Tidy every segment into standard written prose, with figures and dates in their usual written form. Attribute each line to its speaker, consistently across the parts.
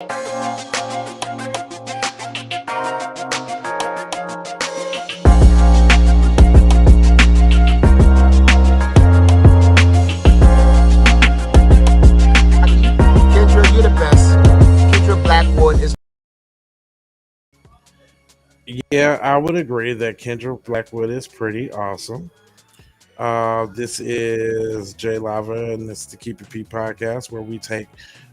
Speaker 1: Kendra, you're the best. Kendra Blackwood is.
Speaker 2: Yeah, I would agree that Kendra Blackwood is pretty awesome. This is Jay Lava, and this is the Keep It P podcast, where we take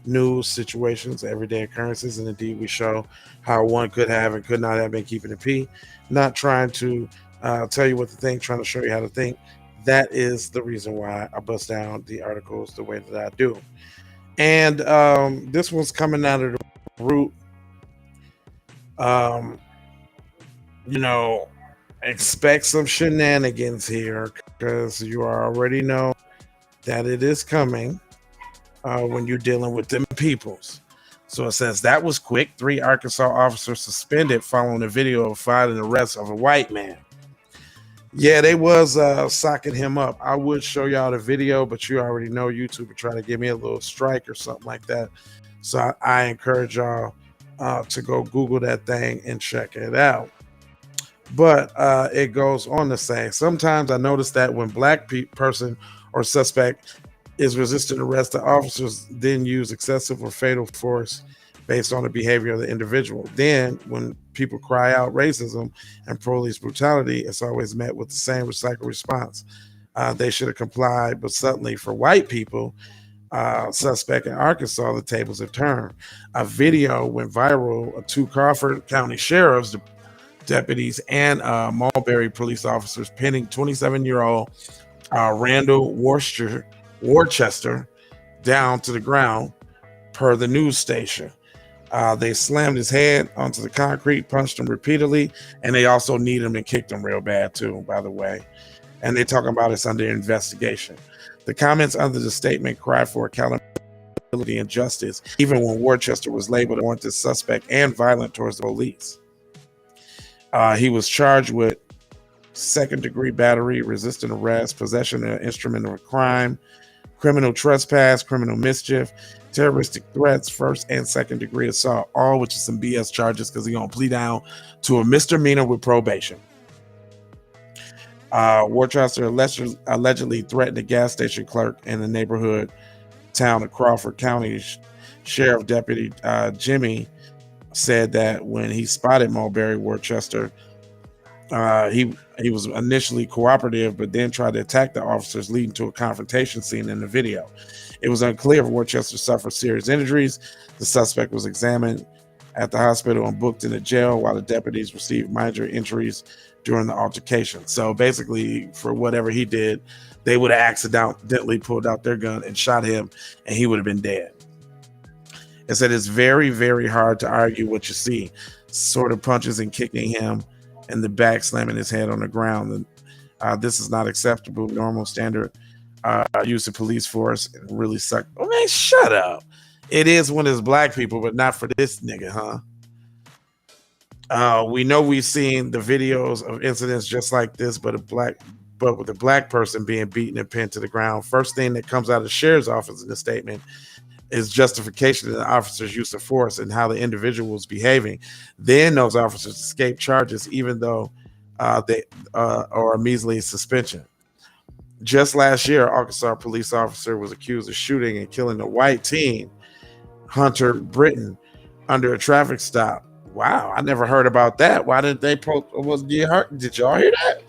Speaker 2: news, situations, everyday occurrences, and indeed we show how one could have and could not have been keeping it P. Not trying to tell you what to think, trying to show you how to think. That is the reason why I bust down the articles the way that I do. And this one's coming out of the root. Um, you know, expect some shenanigans here because you already know that it is coming when you're dealing with them peoples. So it says that was quick. 3 Arkansas officers suspended following a video of filing arrest of a white man. Yeah, they was socking him up. I would show y'all the video, but you already know YouTube would try to give me a little strike or something like that. So I encourage y'all to go Google that thing and check it out. But it goes on to say, sometimes I notice that when black person or suspect is resisting arrest, the officers then use excessive or fatal force based on the behavior of the individual. Then when people cry out racism and police brutality, it's always met with the same recycled response. They should have complied, but suddenly for white people, suspect in Arkansas, the tables have turned. A video went viral of 2 Crawford County sheriffs, deputies, and Mulberry police officers pinning 27-year-old Randall Worcester down to the ground, per the news station. They slammed his head onto the concrete, punched him repeatedly, and they also kneed him and kicked him real bad too, by the way. And they're talking about it's under investigation. The comments under the statement cried for accountability and justice, even when Worcester was labeled a wanted suspect and violent towards the police. He was charged with second-degree battery, resisting arrest, possession of an instrument of a crime, criminal trespass, criminal mischief, terroristic threats, first and second-degree assault, all which is some BS charges because he's going to plead down to a misdemeanor with probation. Worcester allegedly threatened a gas station clerk in the neighborhood town of Crawford County. Sheriff Deputy Jimmy said that when he spotted Mulberry Worcester, he was initially cooperative, but then tried to attack the officers, leading to a confrontation scene in the video. It was unclear if Worcester suffered serious injuries. The suspect was examined at the hospital and booked into jail, while the deputies received minor injuries during the altercation. So basically, for whatever he did, they would have accidentally pulled out their gun and shot him, and he would have been dead. It said it's very, very hard to argue what you see. Sort of punches and kicking him in the back, slamming his head on the ground. And this is not acceptable. Normal standard use of police force. It really sucked. Oh man, shut up. It is when it's black people, but not for this nigga, huh? We know we've seen the videos of incidents just like this, but with a black person being beaten and pinned to the ground. First thing that comes out of the sheriff's office in the statement is justification of the officer's use of force and how the individual was behaving. Then those officers escape charges, even though they are a measly suspension. Just last year, Arkansas police officer was accused of shooting and killing a white teen, Hunter Britton, under a traffic stop. Wow, I never heard about that. Why didn't they did y'all hear that?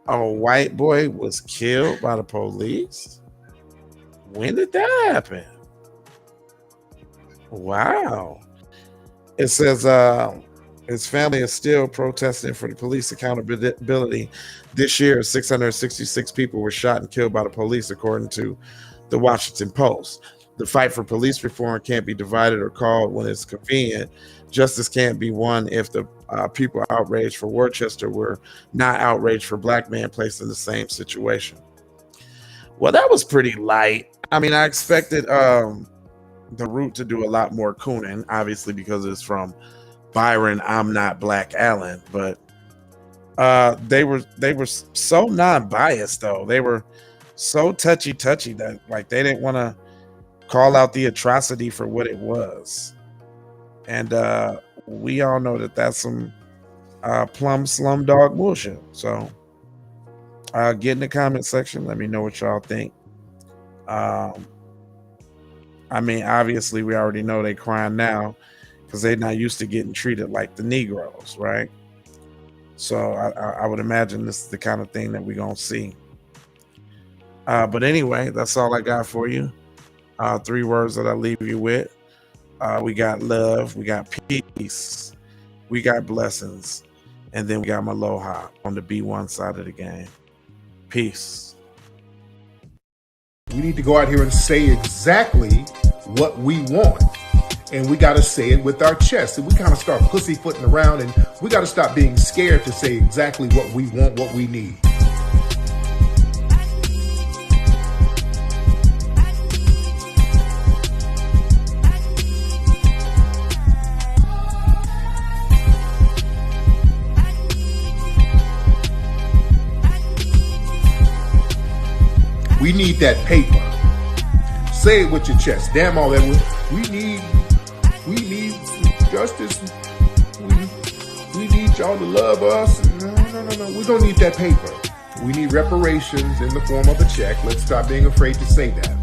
Speaker 2: A white boy was killed by the police? When did that happen? Wow. It says his family is still protesting for the police accountability. This year, 666 people were shot and killed by the police, according to the Washington Post. The fight for police reform can't be divided or called when it's convenient. Justice can't be won if the people outraged for Worcester were not outraged for black men placed in the same situation. Well, that was pretty light. I mean, I expected the root to do a lot more cooning, obviously because it's from Byron I'm Not Black Allen, but they were so non-biased though. They were so touchy that like they didn't want to call out the atrocity for what it was. And we all know that that's some plum slumdog bullshit. So get in the comment section. Let me know what y'all think. I mean, obviously, we already know they crying now because they're not used to getting treated like the Negroes, right? So I would imagine this is the kind of thing that we're going to see. But anyway, that's all I got for you. 3 words that I leave you with. We got love, we got peace, we got blessings, and then we got Maloha on the B1 side of the game. Peace.
Speaker 3: We need to go out here and say exactly what we want. And we got to say it with our chest. And we kind of start pussyfooting around, and we got to stop being scared to say exactly what we want, what we need. We need that paper. Say it with your chest. Damn all that. We need justice. We need y'all to love us. No. We don't need that paper. We need reparations in the form of a check. Let's stop being afraid to say that.